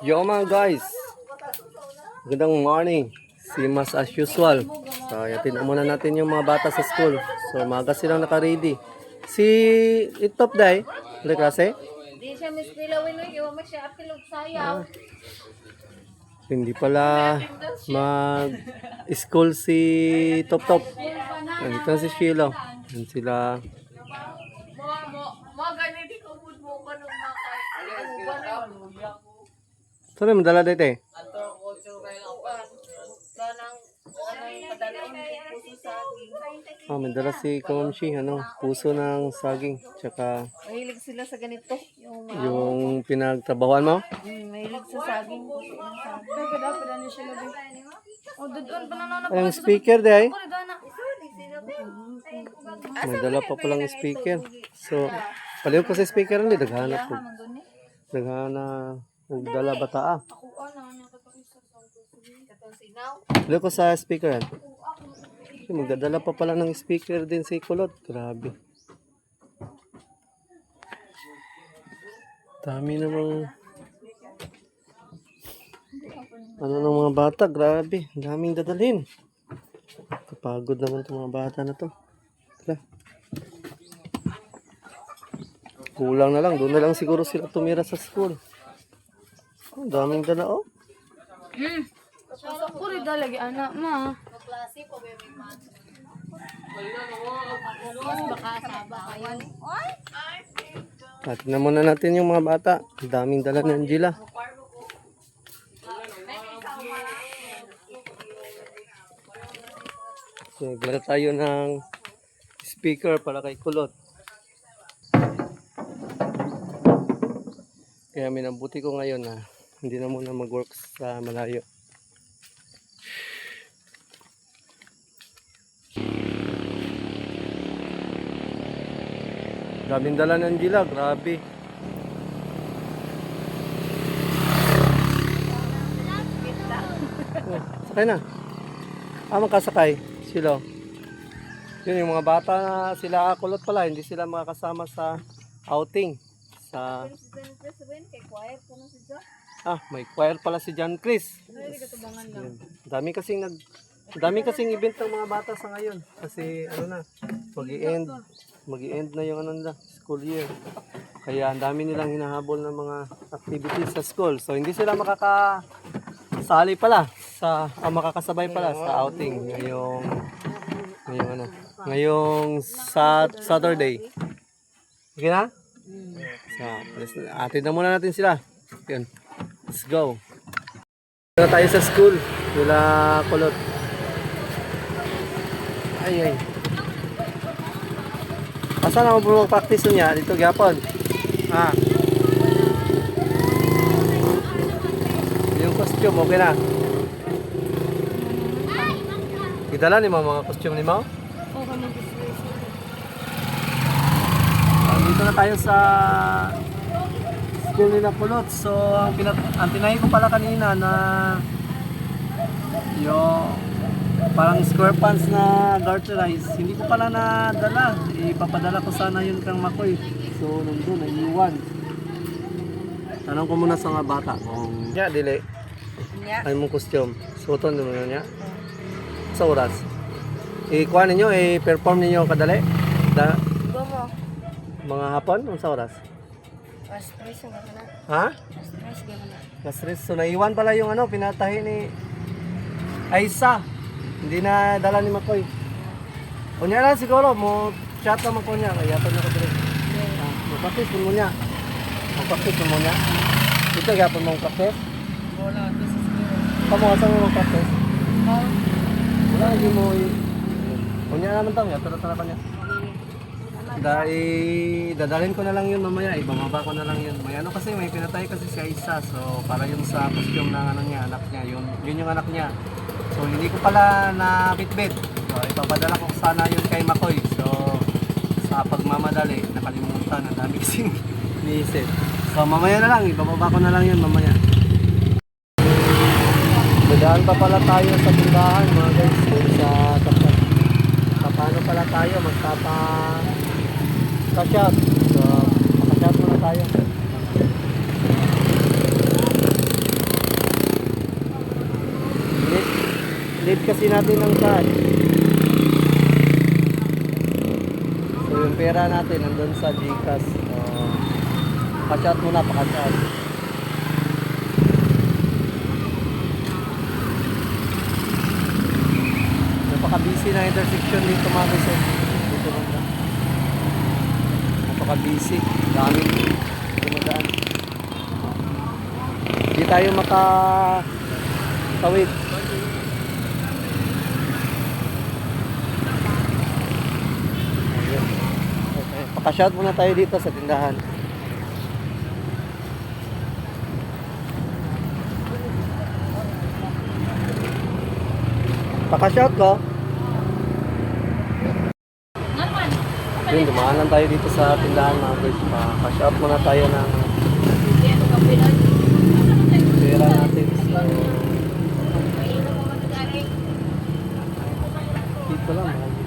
Yo mga guys, magandang morning. Simas as usual. So, yatin muna natin yung mga bata sa school. So, maga silang naka-ready. Si Itop Day, ulit klase? Di siya mispilawin no, yung siya apilog sayaw. Hindi pala mag-school si Top Top. Nandito na si Sheila. Yan sila. Mo ganito ko food mo ko nung makay. Ano ba na yun? Saan na madala dito eh? Ah, may dala si Kamamshi, puso ng saging. Tsaka Mahilig sila sa ganito. yung pinagtrabahuan mo. Mahilig sa saging. Puso ng saging. Dapat ano siya labi. O doon pa na Ay, yung speaker day. May dala pa palang speaker. So, paliw ko sa speaker hindi. Daghanap po. Daghanap. Huwag dala bataa. Paliw ko sa speaker yan. Magdadala pa pala ng speaker din si Kulot. Grabe. Dami namang ng mga bata. Grabe. Daming dadalhin. Kapagod naman itong mga bata na to. Tara. Kulang na lang. Doon na lang siguro sila tumira sa school. Oh, daming dala oh. Ako rin lagi anak ma. At na muna natin yung mga bata. Daming dala ni Angela. So, naglala tayo ng speaker para kay Kulot. Kaya minabuti ko ngayon na hindi na muna mag-work sa malayo. Daming dala ng Angela, grabe. Oh, sakay na. Magkasakay. Sila. Yun yung mga bata na sila Kulot pala, hindi sila makakasama sa outing. Sa may choir pala si John Chris. Yun. Dami kasing event ng mga bata sa ngayon kasi magi-end na yung school year. Kaya ang dami nilang hinahabol ng mga activities sa school. So hindi sila makakasali pala makakasabay pala sa outing ngayong Saturday. Okay na? So, atid na muna natin sila. Yun. Let's go. Na tayo sa school. Nila Kulot. Ay. Asan ako po mag-practice niya? Dito gyapon. Yung costume, okay na? Kitala ni mga costume ni mo? Dito na tayo sa school nila Kulot. So, ang tinahi ko pala kanina na yung parang square pants na garterize, hindi ko pala nadala. Ipapadala ko sana yun kang Makoy. So, nandun, naiiwan. Tanong ko muna sa mga bata kung dili. Ay mong costume. Suoton din mo niya. Sa oras. Ikuha ninyo, i-perform ninyo kadali. Mga hapon, sa oras? Ha? Stress. So, naiwan pala yung pinatahi ni Aisa. Hindi na dala ni Makoy. Kunya lang siguro, mo chat naman ko niya. Kaya ito niya ko dito. Mag-practice mo niya. Mag-practice mo niya. Dito gapon mong practice? Wala, this is good. Kamuha mo mag-practice? Wala, hindi mo kunya naman tao niya. Tara pa niya. Dadalhin ko na lang yun mamaya. Ibababa ko na lang yun. May kasi, may pinatay kasi si Aisa. So, para yung sa costume ng anak niya. Yun yung anak niya. So, hindi ko pala na bitbit. So, ipapadala ko sana yun kay Makoy. So, sa pagmamadali, nakalimutan. Ang dami kasing niisip. So, mamaya na lang. Ibababa ko na lang yun mamaya. Dadaan pa pala tayo sa tindahan mga guys. Sa paano pala tayo magpapa-shot. So, maka-shot muna tayo. Need kasi natin ng cash. So yung pera natin nandun sa GCash. So, pa-shot muna, pa-shot. Napaka-busy na intersection dito mga guys. Dito banda. Napaka-busy. Daming dumadaan. Hindi tayo makatawid. Ayun. Okay. Paka-shout muna tayo dito sa tindahan. Paka-shout ko. Yun, dumaan lang tayo dito sa tindahan mga guys. Paka-shout muna tayo ng pera natin. So, dito lang mga guys.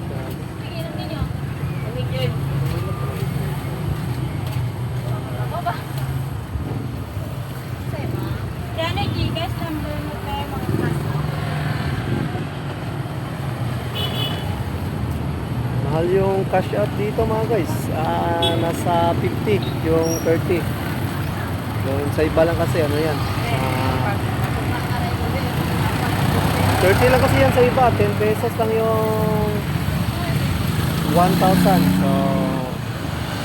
Mahal yung cash out dito mga guys. Nasa 50 yung 30. Yung sa iba lang kasi ano yan. 30 lang kasi yan sa iba. 10 pesos lang yung 1,000. So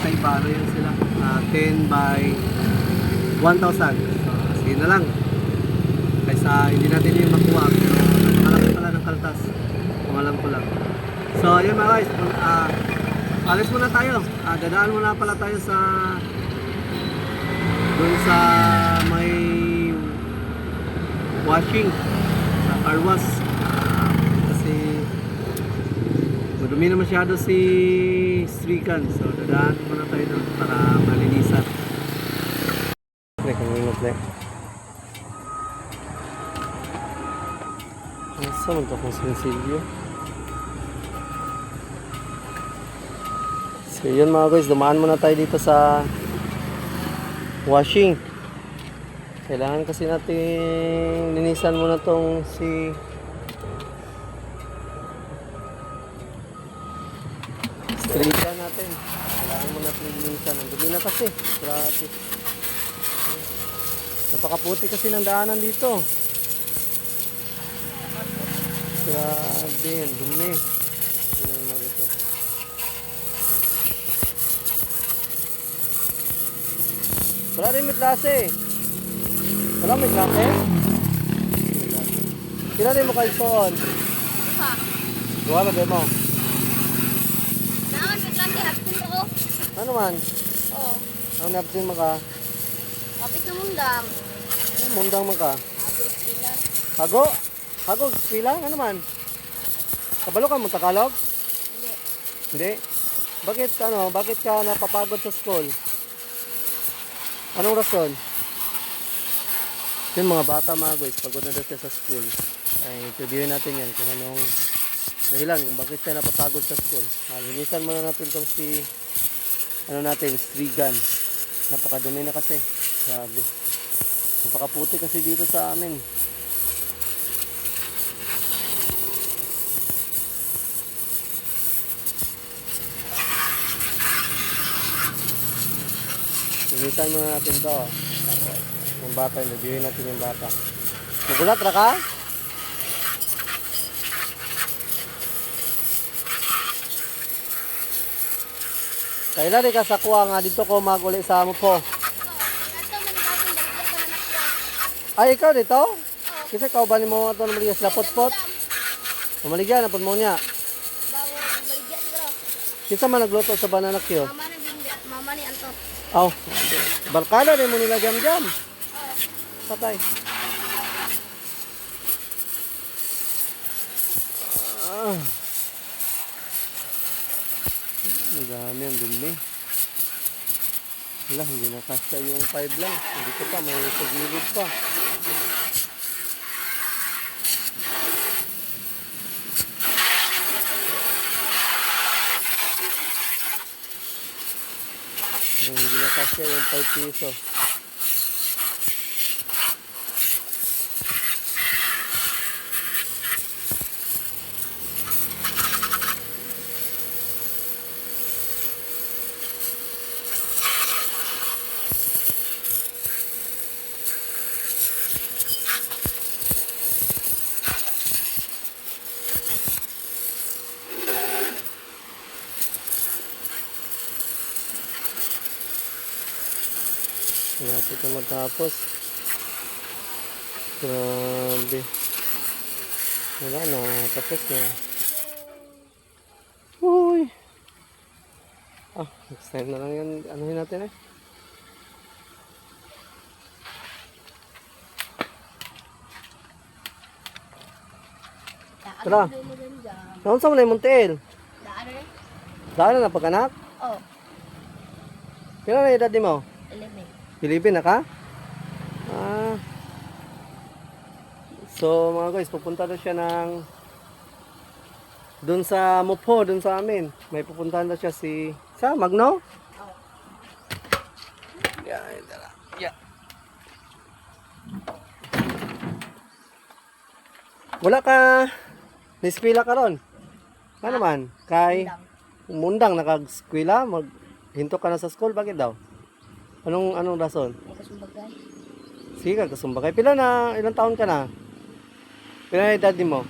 sa iba ano yan sila. 10 by 1,000. So sige na lang. Kaysa hindi natin yung makuha. Pero nakalaki pala ng kaltas. Kung alam ko lang. So ayun mga guys, alis muna tayo. Dadaan muna pala tayo sa doon sa may washing sa car wash. Kasi madumi na masyado si Strican. So dadaan muna tayo doon para malinisan. Play, kanina play. Saan ito kung sinsilyo? So yun mga guys, dumaan muna tayo dito sa washing. Kailangan kasi natin linisan muna tong si Strika natin. Kailangan muna natin linisan. Ang dumi na kasi. Grabe. Napakaputi kasi ng daanan dito. Grabe, ang dumi. Tingnan mo dito. Wala rin may klase. Wala may klase? Sila rin mo kayo soon? Duha ba din mo? Naan, may klase, hapsin ko. Ano man? Oo. Ang napsin mo ka? Kapit na mundang. Mundang mo ka? Abi, sila. Hago? Hago, sila? Ano man? Kabalo ka mo Tagalog? Hindi. Hindi? Bakit ka napapagod sa school? Anong rason? Yung mga bata mga guys, pagod na daw siya sa school. Ay, interviewin natin yan kung anong dahilan, kung bakit siya napapagod sa school. Linisan muna natin itong si, Strigan. Napakadumi na kasi. Grabe. Napakaputi kasi dito sa amin. Linisan muna natin ito. Yung bata, reviewin natin yung bata. Magulat ra ka? Kailan ka sa kuha nga dito ko maguli sa amo po. Ay, ikaw dito? Kasi ikaw ba ni mo ito na maligyan sila pot-pot? Maligyan, napon mo niya. Kisa man nagluto sa banana Q? Mama ni Anto. Aw, barkada rin mo nila jam-jam. Patay. Ang dami, ang dumi. Wala, hindi nakasya yung 5 lang. Dito pa, may pagligid pa. Hindi nakasya yung 5 piso. Ito matapos. Grabe. Wala na, tapos na. Uy. Next time na lang yan. Anuhin natin eh. Tara. Naon sa mulay Montiel? Daan rin? Daan na pag-anak? Oh, Kailan na edad mo? 11. Pilipin na ka? So mga guys, pupunta na siya ng doon sa Mupho, doon sa amin. May pupuntahan na siya sa Magno? Oh. Yeah. Wala ka niskwela ka ron? Ano man? Kay Mundang nakag-eskwela, maghinto ka na sa school, bakit daw? Anong rason? May kasumbagay. Sige ka, kasumbagay. Ilang taon ka na? Pila na edad mo?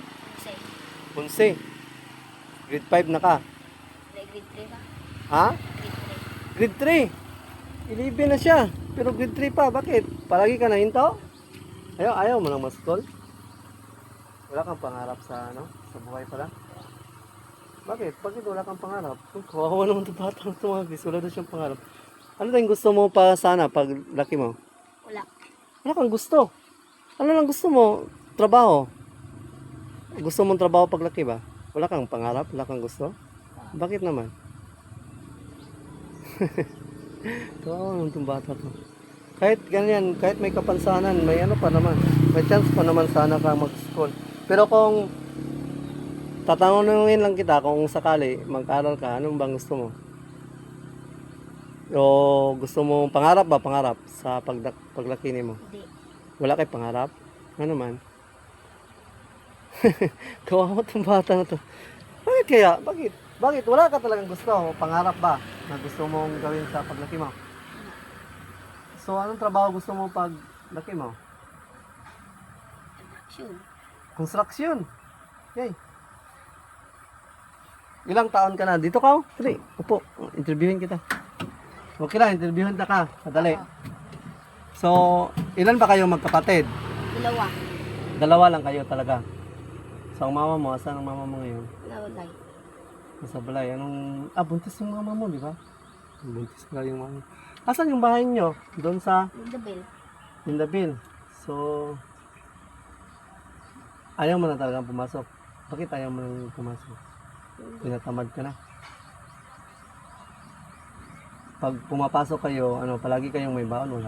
Kasi, 11. Grade 5 na ka. grade 3 ba? Ha? Grade 3. 11 na siya. Pero grade 3 pa. Bakit? Palagi ka na hinto? Ayaw mo lang mas-school? Wala kang pangarap sa buhay pala? Bakit? Bakit wala kang pangarap? Kawawa naman ito bata ito mga guys. Wala na siyang pangarap. Ano tayong gusto mo pa sana pag laki mo? Wala. Wala kang gusto. Ano lang gusto mo? Trabaho. Gusto mong trabaho pag laki ba? Wala kang pangarap? Wala kang gusto? Bakit naman? Kawawa naman itong bata to. Kahit ganyan, kahit may kapansanan, may ano pa naman. May chance pa naman sana ka mag-school. Pero kung tatanungin lang kita kung sakali mag-aral ka, anong bang gusto mo? O gusto mo pangarap ba? Pangarap sa paglaki mo? Hindi. Wala kay pangarap? Ano man? Kawawa itong bata na to. Bakit kaya? Bakit? Wala ka talagang gusto? Pangarap ba na gusto mong gawin sa paglaki mo? So anong trabaho gusto mo pag laki mo? Action. Construction. Yay. Ilang taon ka na? Dito ka? Dali. Upo. Interviewin kita. Okay lang, interviewin ta ka. Madali. So, ilan ba kayo magkapatid? 2. Dalawa lang kayo talaga. So, ang mama mo, asan ang mama mo ngayon? Nawalay. Nasa balay. Buntis yung mama mo, di ba? Buntis pala yung mama. Asan yung bahay nyo? Doon sa Dabel. Indabil. So, ayaw mo na talagang pumasok. Bakit ayaw mo na pumasok? Tinatamad ka na. Pag pumapasok kayo, palagi kayong may baon,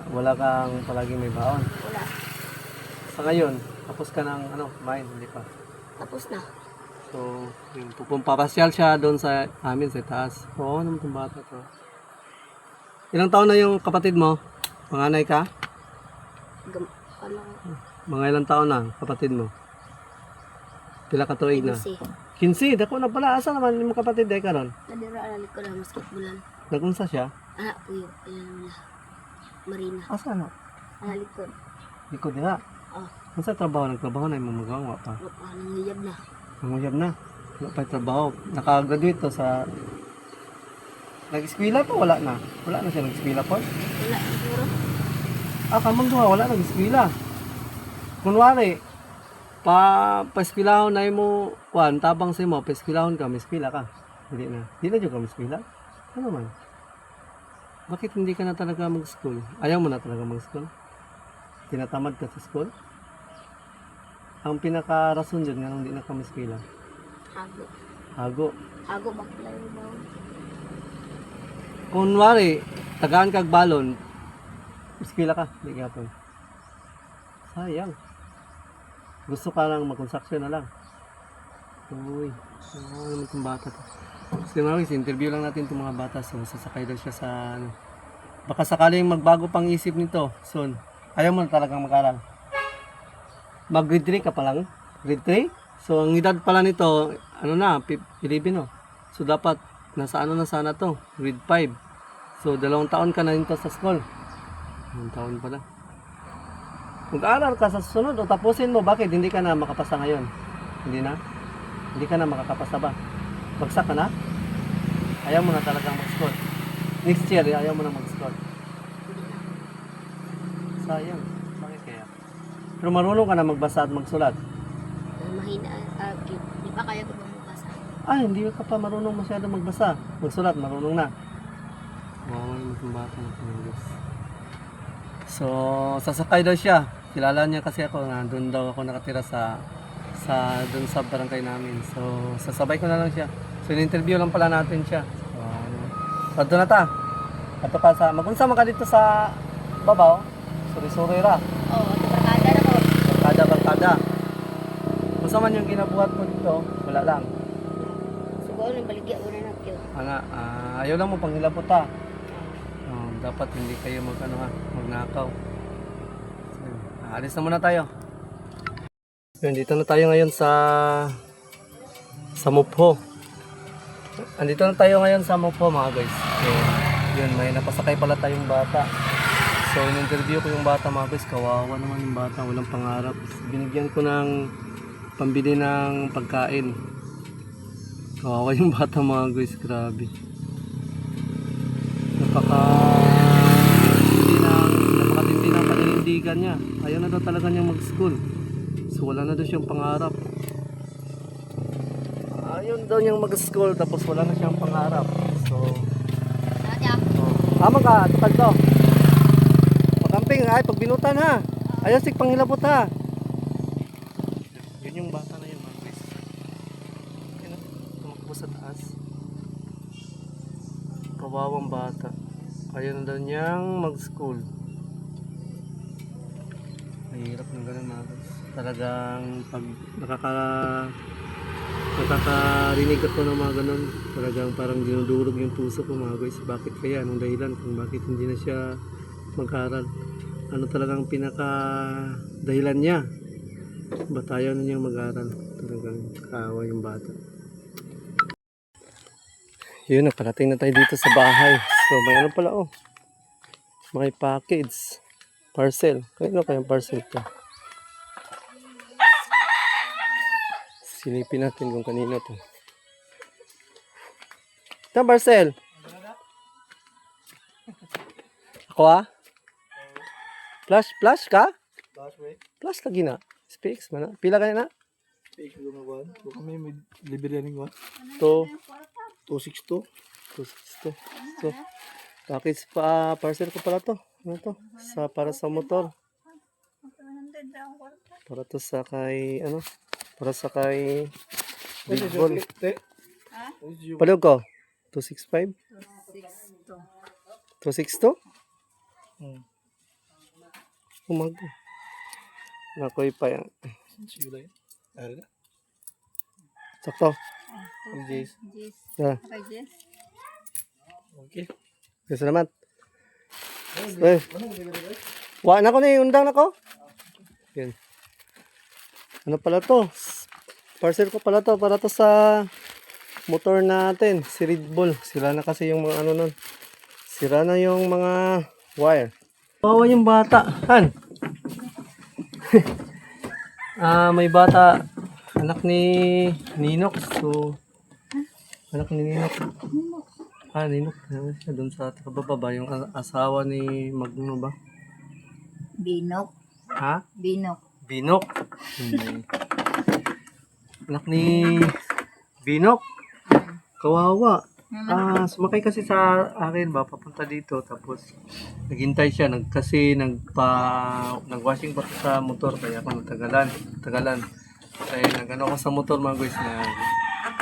wala kang palagi may baon. Wala. Sa ngayon, tapos ka ng kumain, hindi pa. Tapos na. So, pupapasyal siya doon sa amin sa taas. Oo, naman itong bata to. Ilang taon na yung kapatid mo? Panganay ka? Ano? Mga ilang taon na kapatid mo? Pila ka tuig na? 15. 15, dako na pala. Asa naman yung kapatid ay karon? Nadira alalik ko na basketballan. Nagunsa siya? Anak ko yun. Kailan mo na. Marina. Asa na? Alalik ko. Di ko diha. Oh. Kung sa trabaho, nagtrabaho na yung magawa pa. Nangiyab na. Nanguyab na. Wala pa yung trabaho. Nakagraduate to sa... Nag-eskwela pa? Wala na. Wala na siya nag-eskwela po. Wala. Siguro. Kamang duha, wala nag-eskwela. Kunwari, pa-eskwelahon na mo, tabang sa mo, pa-eskwelahon ka, may eskwela ka. Hindi na. Hindi na dyan ka may eskwela. Ano man? Bakit hindi ka na talaga mag-school? Ayaw mo na talaga mag-school? Tinatamad ka sa school? Ang pinaka-rason dyan nga hindi na ka may eskwela. Hago. Hago. Hago bakla yun daw. Kunwari, tagaan kag balon, eskwela ka, hindi ka po. Sayang. Gusto ka lang mag-construction na lang. Uy, ano naman itong bata to. So mga interview lang natin itong mga bata. So sasakay daw siya sa baka sakaling magbago pang isip nito soon. Ayaw mo na talagang mag-aral. Mag-grade 3 ka pa lang? Grade 3? So ang edad pala nito, 11 no? So dapat nasa na sana to? Grade 5. So 2 taon ka na nito sa school. 2 taon pa lang. Mag-aaral ka sa susunod o tapusin mo, bakit hindi ka na makapasa ngayon? Hindi na? Hindi ka na makakapasa ba? Bagsak ka na? Ayaw mo na talagang mag-school. Next year, ayaw mo na mag-school. Hindi. Sayang. Bakit kaya? Pero marunong ka na magbasa at magsulat. Mahina. Di ba kaya ko bumabasa? Ah, hindi ka pa marunong masyado magbasa. Magsulat, marunong na. Wow, yung bata na English. So, sasakay daw siya. Kilala niya kasi ako na doon daw ako nakatira sa doon sa barangay namin. So, sasabay ko na lang siya. So, in-interview lang pala natin siya. So, doon na ta. Ato ka sa, magunsa man ka dito sa babaw. Suri-suri ra. Oo, ito barkada na ko. Barkada. Kung man yung ginabuhat ko dito, wala lang. Siguro nang baligya una na kyo. Ayaw lang mo panghilabot ha. Dapat hindi kayo magnakaw. So, alis na muna tayo. Yun, dito na tayo ngayon sa Mupho. Andito na tayo ngayon sa Mupho mga guys. So, yun, may napasakay pala tayong bata. So, in-interview ko yung bata mga guys. Kawawa naman yung bata, walang pangarap. Binigyan ko ng pambili ng pagkain. Kawawa yung bata mga guys, grabe. Napakatindi ng paninindigan niya. Ayaw na daw talaga niyang mag-school. So wala na daw siyang pangarap. Ayaw daw niyang mag-school tapos wala na siyang pangarap. So, tama ka, tukal to. Pagkamping, ay pagbinutan ha. Ayaw sig panghilabot ha. Yun yung bata na yun mga guys. Yun, tumakbo sa taas. Kawawang bata. Ayaw na daw niyang mag-school. Mahirap ng ganun mga guys. Talagang pag nakakarinig ako ng mga ganun, talagang parang dinudurog yung puso ko mga guys. Bakit kaya? Anong dahilan kung bakit hindi na siya mag-aral? Ano talagang pinaka dahilan niya? Ba't ayaw na niyang mag-aral? Talagang kaawa yung bata. Yun, nakarating na tayo dito sa bahay. So, may ano pala oh. May package. Parcel. Kaya kayang parcel to? Silipin natin kung kanino to. Ito parcel. Ako ah? Flash ka? Flash lagi na. Speaks mana? Pila ka na? Speak lumawan. Kami may libre rin ko. To 262. 262. So, package pa parcel ko pala to. Ano to? Para sa motor. Para to sa kay ano? Para sa kay Big Ball. Palog ko. 265? 262? Umaga. Nakoy pa yan. Sige lang. Ano? Sakto. Jess. Yeah. Okay. Okay, salamat. Eh. Wa na ko na yung undang na ko. Yan. Ano pala to? Parcel ko pala to. Para to sa motor natin. Si Red Bull. Sira na kasi yung mga ano nun. Sira na yung mga wire. Bawa yung bata. Han? May bata. Anak ni Ninok. So, anak ni Ninok. Ninok. Siya doon sa kababa. Yung asawa ni Magno ba? Binok. Ha? Binok. Binok. Anak ni Binok. Kawawa. Sumakay kasi sa akin ba, papunta dito. Tapos, naghintay siya. Nag-washing pa sa motor. Kaya ako natagalan. Kaya nag-ano ako sa motor mga guys na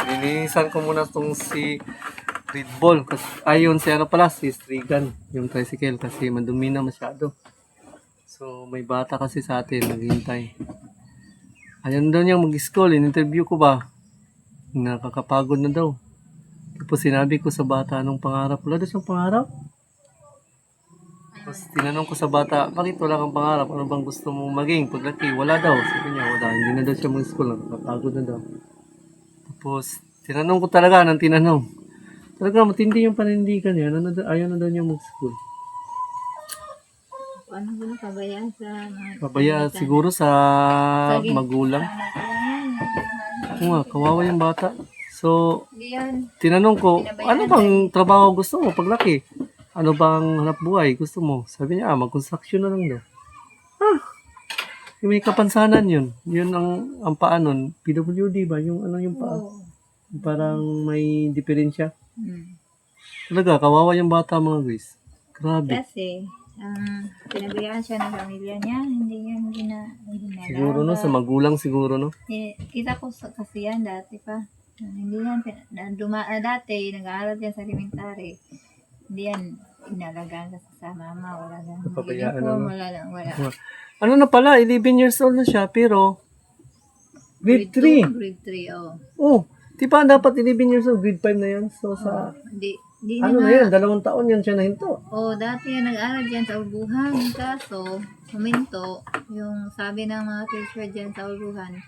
linisan ko muna itong si Red Bull. Ayun, si Strigan. Yung tricycle kasi madumi na masyado. So, may bata kasi sa atin, naghihintay. Ayun daw niyang mag-school, in-interview ko ba? Nakakapagod na daw. Tapos sinabi ko sa bata, anong pangarap? Wala daw siyang pangarap. Tapos tinanong ko sa bata, bakit wala kang pangarap? Ano bang gusto mong maging? Paglaki, wala daw. Sabi niya, wala. Hindi na daw siya mag-school, nakakapagod na daw. Tapos, tinanong ko talaga, nang tinanong. Talaga, matindi yung panindigan niya. Ayaw na daw niya mag-school. Ano ba na pabayaan sa mga Pabaya siguro sa magulang. Oo nga, kawawa yung bata. So, Diyan. tinanong ko, ano bang trabaho gusto mo paglaki? Ano bang hanap buhay gusto mo? Sabi niya, mag-construction na lang daw. Yung may kapansanan yun. Yun ang paa nun. PWD ba? Yung ano yung paa? Oo. Parang may diferensya. Hmm. Talaga, kawawa yung bata mga guys. Grabe. Kasi, pinabayaan siya ng pamilya niya, hindi na Siguro no, sa magulang siguro no. kita ko kasi yan dati pa. Hindi yan, dati, nag-aaral yan sa elementary. Hindi yan, inalagaan kasi sa mama, wala lang. Napabayaan Uniform, na, no? wala. Ano na pala, 11 years old na siya, pero grade 3. Grade 3, oh. Oh, di ba dapat 11 years old, grade 5 na yan? So sa, Di ano na na nga. yan, 2 taon yan siya na hinto. Oh, dati yan nag-aaral dyan sa Ulbuhan. Kaso, huminto, yung sabi ng mga teacher dyan sa Ulbuhan,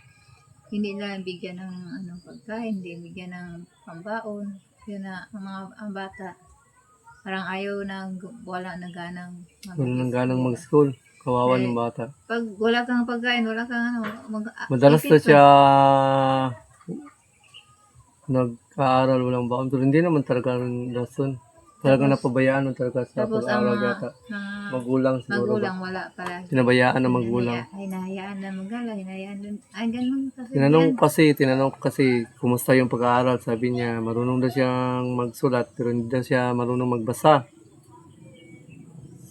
hindi na bigyan ng pagkain, hindi bigyan ng pambaon. Yun na, ang bata, parang ayaw na, wala na ganang Wala nang ganang mag-school. Kawawa ng bata. Pag wala kang pagkain, wala kang Madalas na isip siya nag-aaral, walang baon. Pero hindi naman talaga ang rason. Talagang napabayaan mo talaga sa Tapos ang pag-aaral mga yata. Magulang siguro magulang ba? wala pala. Pinabayaan ng magulang. Hinahayaan na magala, hinahayaan din. Ay, ganun kasi Tinanong ko kasi, kumusta yung pag-aaral. Sabi niya, marunong daw siyang magsulat, pero hindi daw siya marunong magbasa.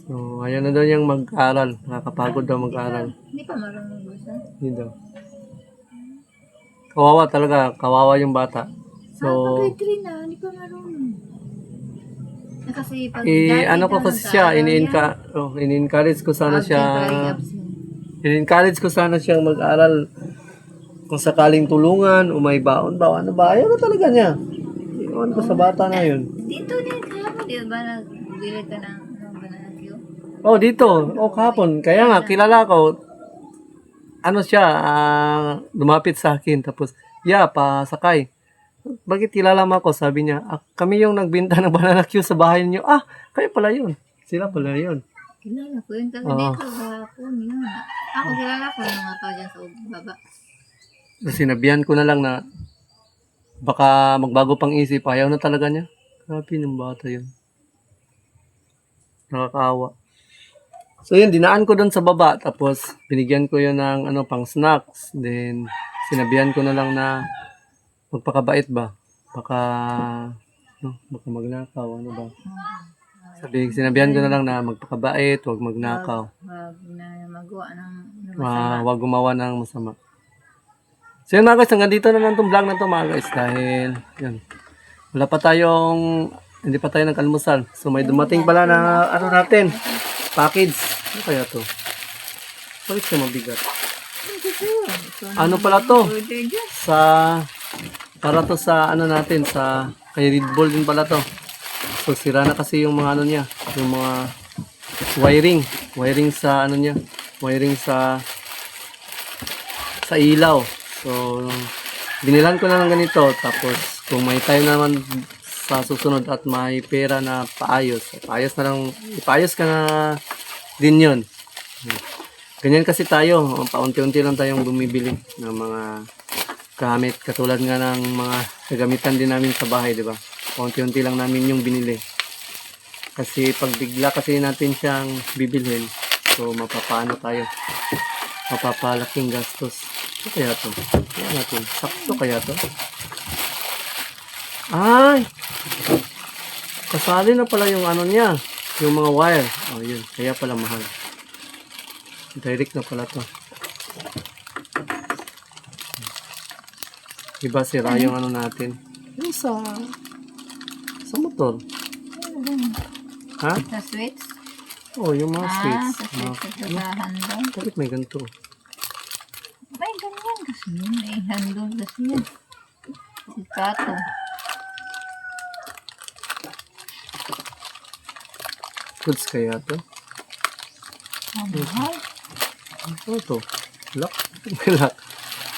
So, ayaw na daw niyang mag-aral. Nakakapagod daw mag-aral. Hindi pa marunong magbasa. Hindi daw. Kawawa talaga, kawawa yung bata. So, Grade 3 na, hindi pa marunong. Kasi pag ano ko kasi siya, ini-encourage ko sana siya, in-encourage ko sana siyang mag-aral kung sakaling tulungan o may baon-baon na ba, ayaw na talaga niya. Iwan ko sa bata na yun. Dito din, kahapon, di ba nagbili ka ng banana cue? Oh, dito. Oh, kahapon. Kaya nga, kilala ko, ano siya, lumapit sa akin, tapos, pasakay. Bakit kilala mo ako? Sabi niya, kami yung nagbenta ng banana cue sa bahay niyo. Kayo pala yun. Sila pala yun. Kilala ko yun kasi dito kahapon yun. Ako kilala ko yung mga pa dyan sa baba. Sinabihan ko na lang na baka magbago pang isip. Ayaw na talaga niya. Grabe ng bata yun. Nakakaawa. So yun, dinaan ko doon sa baba. Tapos binigyan ko yun ng pang snacks. Then sinabihan ko na lang na magpakabait ba? Baka magnakaw. Ano ba? Sinabihan ko na lang na magpakabait, huwag magnakaw. Wag na magawa ng Huwag gumawa ng masama. So yun mga guys, hanggang dito na lang itong vlog na ito mga guys. Dahil, yun. Hindi pa tayo nag-almusal. So may dumating pala na, natin, package. Ano kaya to? Bakit siya mabigat? Ano pala to? Para to sa natin, sa kay Red Bull din pala to. So sira na kasi yung mga niya, yung mga wiring sa niya, wiring sa ilaw. So binilan ko na ng ganito, tapos kung may time naman sa susunod at may pera na paayos na lang, ipaayos ka na din yun. Ganyan kasi tayo, paunti-unti lang tayong bumibili ng mga gamit, katulad nga ng mga kagamitan din namin sa bahay, di ba? Paunti-unti lang namin yung binili. Kasi pag bigla kasi natin siyang bibilhin, so mapapano tayo? Mapapalaking gastos. Ano kaya to? Kaya natin. Sakto kaya to? Ay! Kasali na pala yung niya. Yung mga wire. Oh, yun. Kaya pala mahal. Direct na pala to. Diba sira yung natin? Yung sa motor. Ha? Sa switch? Oh, yung mga switch. Sa switch sa handle. Bakit may ganito? May ganyan kasi yun. May handle kasi yun. Si Kato. Goods kaya to? Mahal. Ano to? Lock? Lock.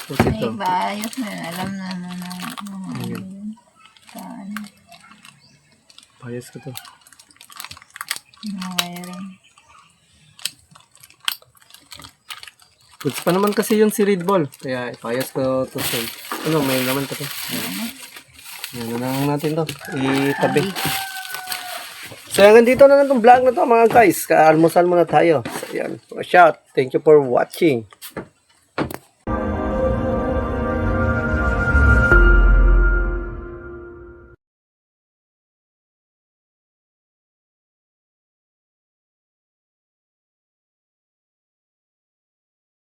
What's May ito? ibaayos na yun. Alam na yun. Saan? Payas ko to. Mga wiring. Goods pa naman kasi yun si Red Bull. Kaya ipayas ko to sa... may naman pa to. Yan na lang natin to. Itabi. So hanggang dito na lang itong vlog na to mga guys. Kaalmusal muna tayo. So yan. Shout. Thank you for watching.